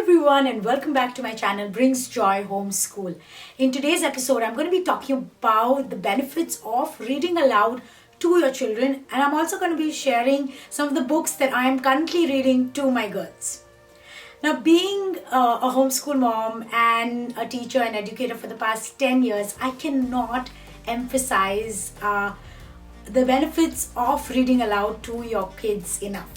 everyone and welcome back to my channel Brings Joy Homeschool. In today's episode, I'm going to be talking about the benefits of reading aloud to your children, and I'm also going to be sharing some of the books that I am currently reading to my girls. Now, being a homeschool mom and a teacher and educator for the past 10 years, I cannot emphasize the benefits of reading aloud to your kids enough.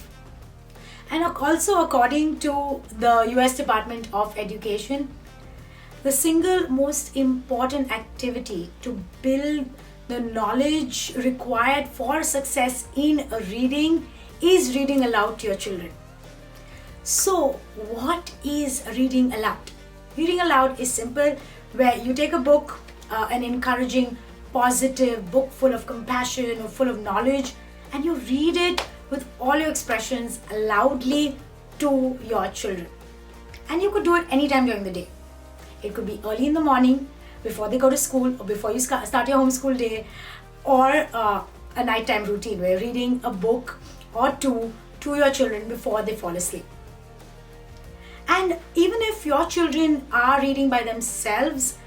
And also, according to the US Department of Education, the single most important activity to build the knowledge required for success in reading is reading aloud to your children. So, what is reading aloud? Reading aloud is simple, where you take a book, an encouraging, positive book full of compassion or full of knowledge, and you read it with all your expressions loudly to your children. And you could do it anytime during the day. It could be early in the morning, before they go to school, or before you start your homeschool day, or a nighttime routine where you're reading a book or two to your children before they fall asleep. And even if your children are reading by themselves,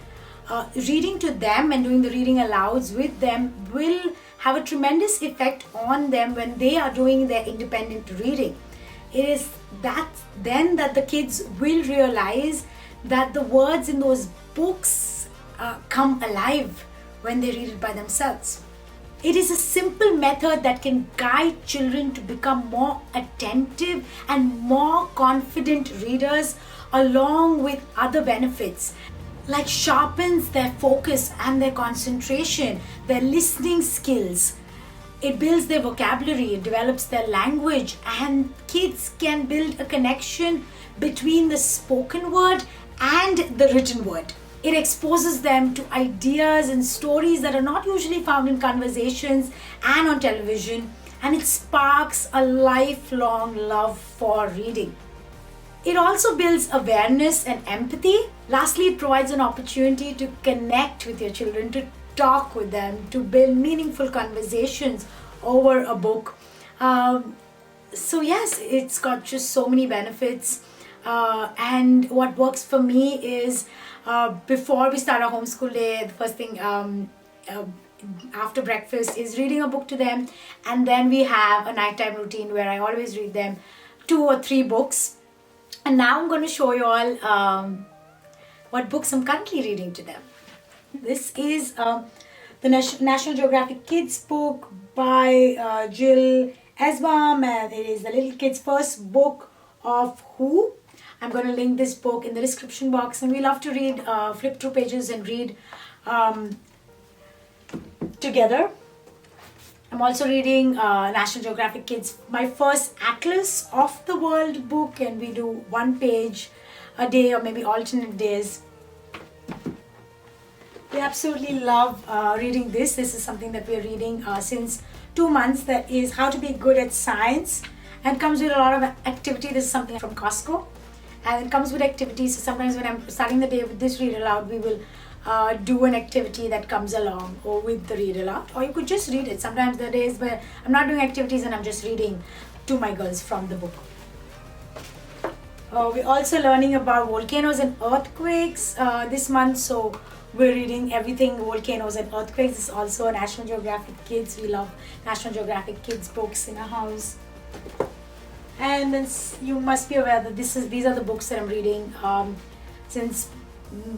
reading to them and doing the reading alouds with them will have a tremendous effect on them when they are doing their independent reading. It is then that the kids will realize that the words in those books come alive when they read it by themselves. It is a simple method that can guide children to become more attentive and more confident readers, along with other benefits like sharpens their focus and their concentration, their listening skills. It builds their vocabulary, it develops their language, and kids can build a connection between the spoken word and the written word. It exposes them to ideas and stories that are not usually found in conversations and on television, and it sparks a lifelong love for reading. It also builds awareness and empathy. Lastly, it provides an opportunity to connect with your children, to talk with them, to build meaningful conversations over a book. So yes, it's got just so many benefits. And what works for me is before we start our homeschool day, the first thing after breakfast is reading a book to them. And then we have a nighttime routine where I always read them 2 or 3 books. And now I'm going to show you all what books I'm currently reading to them. This is the National Geographic Kids book by Jill Esbaum, and it is the little kid's first book of Who. I'm going to link this book in the description box, and we love to read, flip through pages and read together. I'm also reading National Geographic Kids, my first Atlas of the World book, and we do 1 page a day or maybe alternate days. We absolutely love reading this. This is something that we're reading since 2 months. That is How to Be Good at Science, and comes with a lot of activity. This is something from Costco, and it comes with activities. So sometimes when I'm starting the day with this read aloud, we will do an activity that comes along or with the read aloud, or you could just read it. Sometimes there are days where I'm not doing activities and I'm just reading to my girls from the book. We're also learning about volcanoes and earthquakes this month, so we're reading everything volcanoes and earthquakes. This is also a National Geographic Kids. We love National Geographic Kids books in our house. And then you must be aware that these are the books that I'm reading since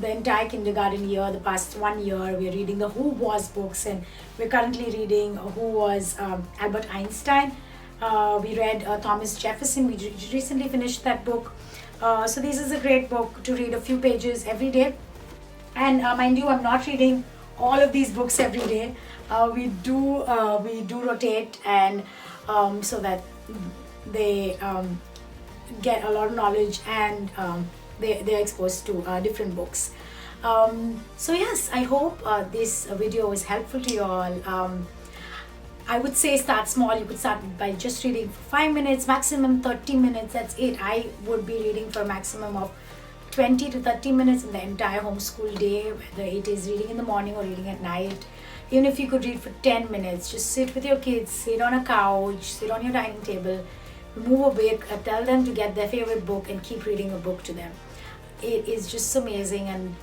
the entire kindergarten year. The past 1 year we're reading the Who Was books, and we're currently reading Who Was Albert Einstein. We read Thomas Jefferson. We recently finished that book. So this is a great book to read a few pages every day. And mind you, I'm not reading all of these books every day. We do rotate, and so that they get a lot of knowledge, and they're exposed to different books. So yes, I hope this video is helpful to you all. I would say start small. You could start by just reading for 5 minutes, maximum 30 minutes. That's it. I would be reading for a maximum of 20 to 30 minutes in the entire homeschool day, whether it is reading in the morning or reading at night. Even if you could read for 10 minutes, just sit with your kids, sit on a couch, sit on your dining table, remove a book, tell them to get their favorite book and keep reading a book to them. It is just amazing, and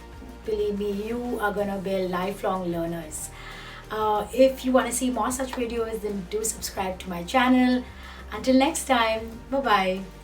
believe me, you are gonna be lifelong learners. If you want to see more such videos, then do subscribe to my channel. Until next time, bye bye.